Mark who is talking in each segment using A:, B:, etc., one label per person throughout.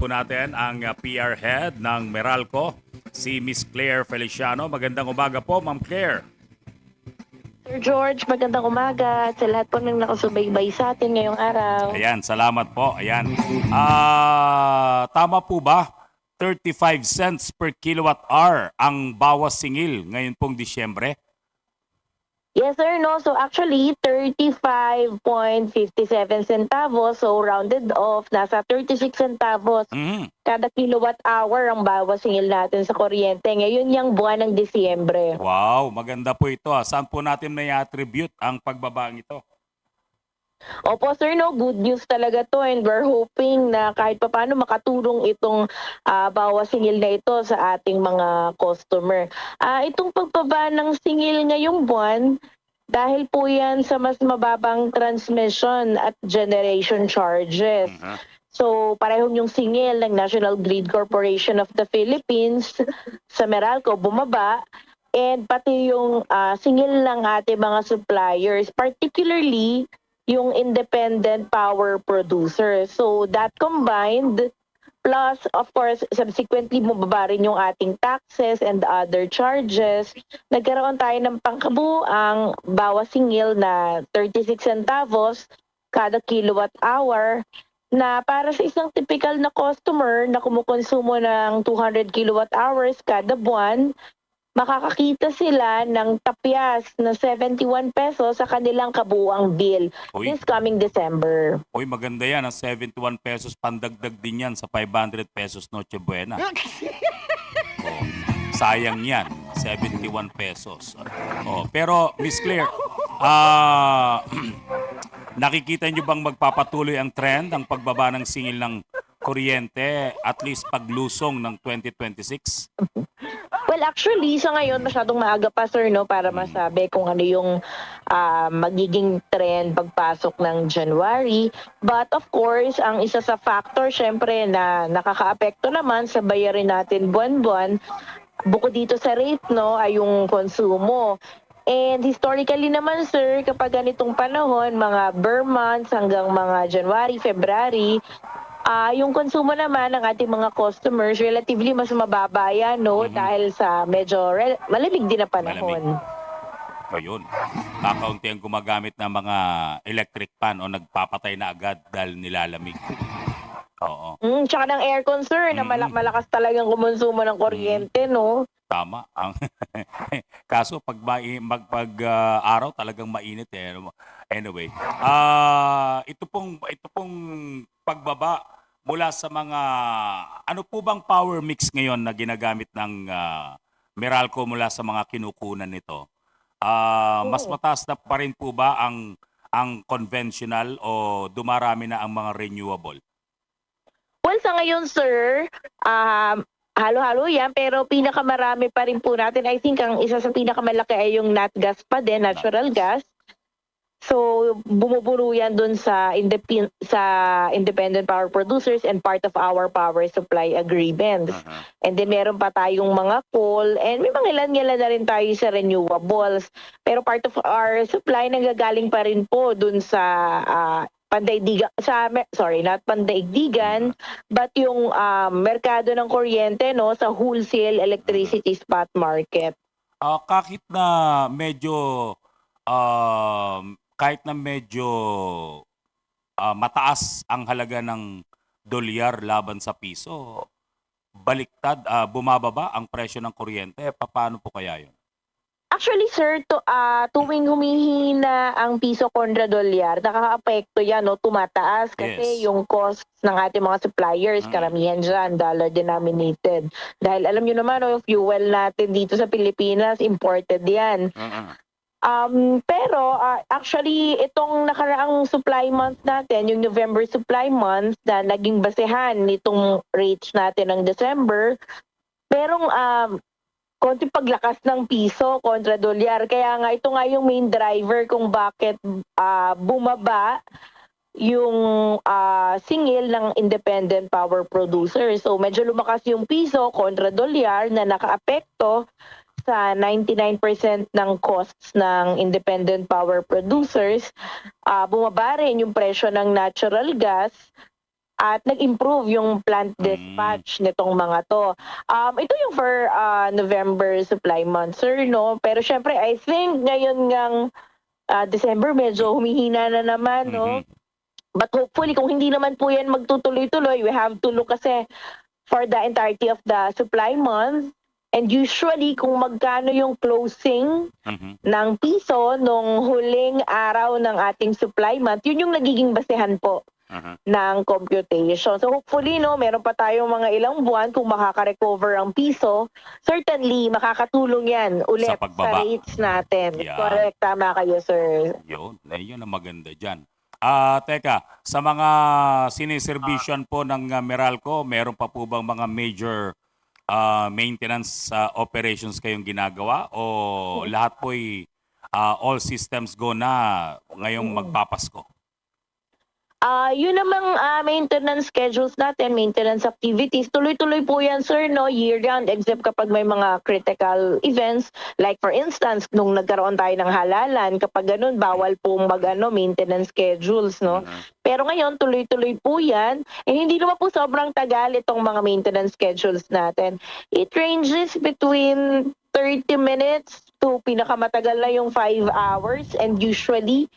A: po natin ang PR Head ng Meralco, si Miss Claire Feliciano. Magandang umaga po, Ma'am Claire.
B: Sir George, magandang umaga sa lahat po ng nakasubaybay sa atin ngayong araw.
A: Ayan, salamat po. Ayan. Tama po ba? 35 cents per kilowatt hour ang bawas singil ngayon pong Disyembre?
B: Yes sir, no. So actually 35.57 centavos, so rounded off, nasa 36 centavos kada kilowatt hour ang bawas singil natin sa kuryente ngayon yung buwan ng Disyembre.
A: Wow, maganda po ito. Saan po natin may attribute ang pagbabaang ito?
B: Opo sir, no, good news talaga to, and we're hoping na kahit papaano makatulong itong bawas singil na ito sa ating mga customer. Itong pagbaba ng singil ngayong buwan, dahil po yan sa mas mababang transmission at generation charges. So parehong yung singil ng National Grid Corporation of the Philippines sa Meralco bumaba, and pati yung singil ng ating mga suppliers, particularly yung independent power producer. So that combined, plus of course subsequently bumaba rin yung ating taxes and other charges, nagkaroon tayo ng pangkabuang bawas singil na 36 centavos kada kilowatt hour, na para sa isang typical na customer na kumukonsumo ng 200 kilowatt hours kada buwan, makakakita sila ng tapyas na 71 pesos sa kanilang kabuuang bill this coming December.
A: Uy, maganda yan. 71 pesos, pandagdag din yan sa 500 pesos Noche Buena. Sayang yan, 71 pesos. Pero, Miss Claire, nakikita nyo bang magpapatuloy ang trend, ang pagbaba ng singil ng kuryente, at least paglusong ng 2026?
B: Well, actually, sa ngayon, masyadong maaga pa, sir, no, para masabi kung ano yung magiging trend pagpasok ng January. But of course, ang isa sa factor, syempre, na nakakaapekto naman sa bayarin natin buwan-buwan, bukod dito sa rate, no, ay yung konsumo. And historically naman, sir, kapag ganitong panahon, mga bare months hanggang mga January, February, yung konsumo naman ng ating mga customers relatively mas mababa yan, no? Dahil sa medyo malamig din na panahon.
A: Ayun. Kakaunti ang gumagamit ng mga electric fan o nagpapatay na agad dahil nilalamig. Oo.
B: Tsaka ng aircon, sir, na malakas talagang kumonsumo ng kuryente, no?
A: Tama. Kaso pag araw talagang mainit eh. Anyway, ito pong pagbaba mula sa mga ano po bang power mix ngayon na ginagamit ng Meralco mula sa mga kinukunan nito? Mas mataas na pa rin po ba ang conventional o dumarami na ang mga renewable?
B: Well, sa ngayon, sir, halo-halo yan, pero pinakamarami pa rin po natin. I think ang isa sa pinakamalaki ay yung nat gas pa din, natural gas. So, bumuburo yan dun sa independent power producers and part of our power supply agreements. And then meron pa tayong mga coal, and may mga ilan-ilan na rin tayo sa renewables. Pero part of our supply nanggagaling pa rin po dun sa pandaigdigan, not pandaigdigan, but yung merkado ng kuryente, no, sa wholesale electricity spot market.
A: Kahit na medyo mataas ang halaga ng dolyar laban sa piso, baliktad, bumababa ang presyo ng kuryente, paano po kaya yun?
B: Actually, sir, tuwing humihina ang piso kontra dolyar, nakakaapekto yan, no? Tumataas kasi yung costs ng ating mga suppliers, karamihan dyan, dollar denominated. Dahil alam nyo naman, no, yung fuel natin dito sa Pilipinas, imported yan. Pero actually, itong nakaraang supply month natin, yung November supply month na naging basehan nitong rates natin ng December, merong konting paglakas ng piso kontra dolyar. Kaya nga ito nga yung main driver kung bakit bumaba yung singil ng independent power producer. So medyo lumakas yung piso kontra dolyar na nakaapekto sa 99% ng costs ng independent power producers. Bumaba rin yung presyo ng natural gas. at nag-improve yung plant dispatch nitong mga to. Ito yung for November supply month, sir, no? Pero syempre, I think ngayon ngang December medyo humihina na naman, no?
A: Mhm.
B: But hopefully, kung hindi naman po yan magtutuloy-tuloy, we have to look kasi for the entirety of the supply month. And usually, kung magkano yung closing
A: Mhm.
B: ng piso nung huling araw ng ating supply month, yun yung nagiging basehan po
A: Mhm.
B: ng computation. So hopefully, no, meron pa tayong mga ilang buwan kung makaka-recover ang piso, certainly makakatulong yan ulit sa
A: pagbaba.
B: rates natin.
A: Yan.
B: Correct, tama kayo, sir.
A: Yun, yun ang maganda dyan. Teka, sa mga siniservisyon po ng Meralco, meron pa po bang mga major maintenance operations kayong ginagawa o lahat po'y all systems go na ngayong magpapasko?
B: Yun namang maintenance schedules natin, maintenance activities, tuloy-tuloy po yan, sir, no, year-round, except kapag may mga critical events, like for instance, nung nagkaroon tayo ng halalan, kapag ganun, bawal pong maintenance schedules, no. Pero ngayon, tuloy-tuloy po yan. Hindi naman po sobrang tagal itong mga maintenance schedules natin. It ranges between 30 minutes to pinakamatagal na yung 5 hours, and usually,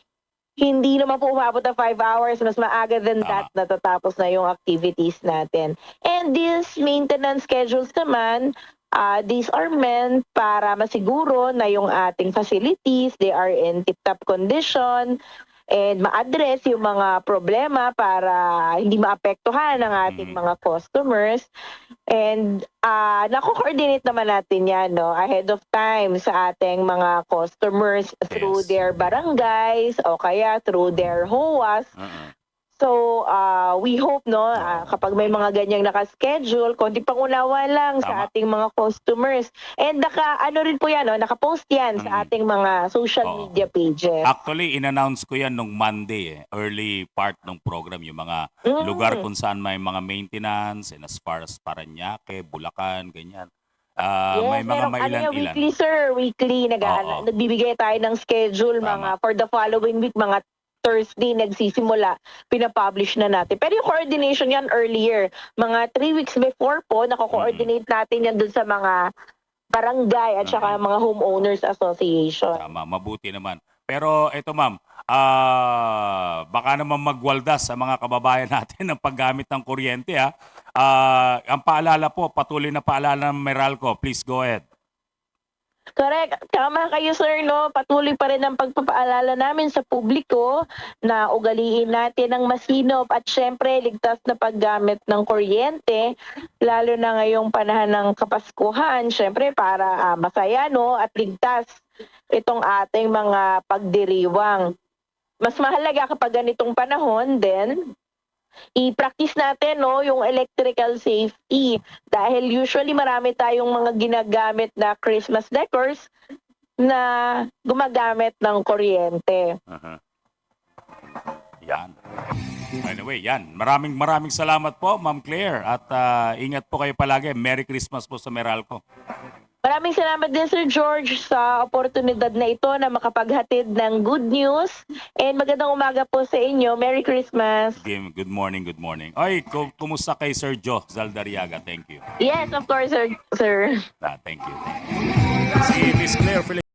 B: hindi naman po umabot ng 5 hours, mas maaga than that natatapos na yung activities natin. And these maintenance schedules naman, these are meant para masiguro na yung ating facilities, they are in tip-top condition, and ma-address yung mga problema para hindi maapektuhan ng ating mga customers. And nako-coordinate naman natin yan, no, ahead of time sa ating mga customers through
A: Yes.
B: their barangays o kaya through their HOAs. So, we hope, no, kapag may mga ganyang naka-schedule, konti pangunawa lang
A: Tama.
B: sa ating mga customers. And ano rin po yan, no, naka-post yan sa ating mga social
A: Oo.
B: media pages.
A: Actually, in-announce ko yan nung Monday, early part ng program, yung mga lugar kung saan may mga maintenance, and as far as Parañaque, Bulacan, ganyan. May mga
B: meron,
A: mailan-ilan.
B: weekly, sir. Weekly,
A: Oo.
B: nagbibigay tayo ng schedule,
A: Tama.
B: for the following week, mga Thursday nagsisimula, pinapublish na natin. Pero yung coordination yan earlier, mga 3 weeks before po, nako-coordinate natin yan dun sa mga barangay at saka mga homeowners association.
A: Tama, mabuti naman. Pero ito ma'am, baka naman magwaldas sa mga kababayan natin ng paggamit ng kuryente ha. Ang paalala po, patuloy na paalala ng Meralco. Please go ahead.
B: Correct. Tama kayo, sir, no? Patuloy pa rin ang pagpapaalala namin sa publiko na ugaliin natin ang masinop at syempre ligtas na paggamit ng kuryente, lalo na ngayong panahon ng Kapaskuhan, syempre para masaya, no, at ligtas itong ating mga pagdiriwang. Mas mahalaga kapag ganitong panahon din, i-practice natin, no, yung electrical safety dahil usually marami tayong mga ginagamit na Christmas decors na gumagamit ng kuryente.
A: Yan. Anyway, yan. Maraming salamat po, Ma'am Claire. At ingat po kayo palagi. Merry Christmas po sa Meralco.
B: Maraming salamat din, Sir George, sa oportunidad na ito na makapaghatid ng good news. And magandang umaga po sa inyo. Merry Christmas.
A: Good morning, good morning. Oy, kumusta kay Sir Joe Zaldariaga? Thank you.
B: Yes, of course, sir.
A: Thank you. Si Miss Claire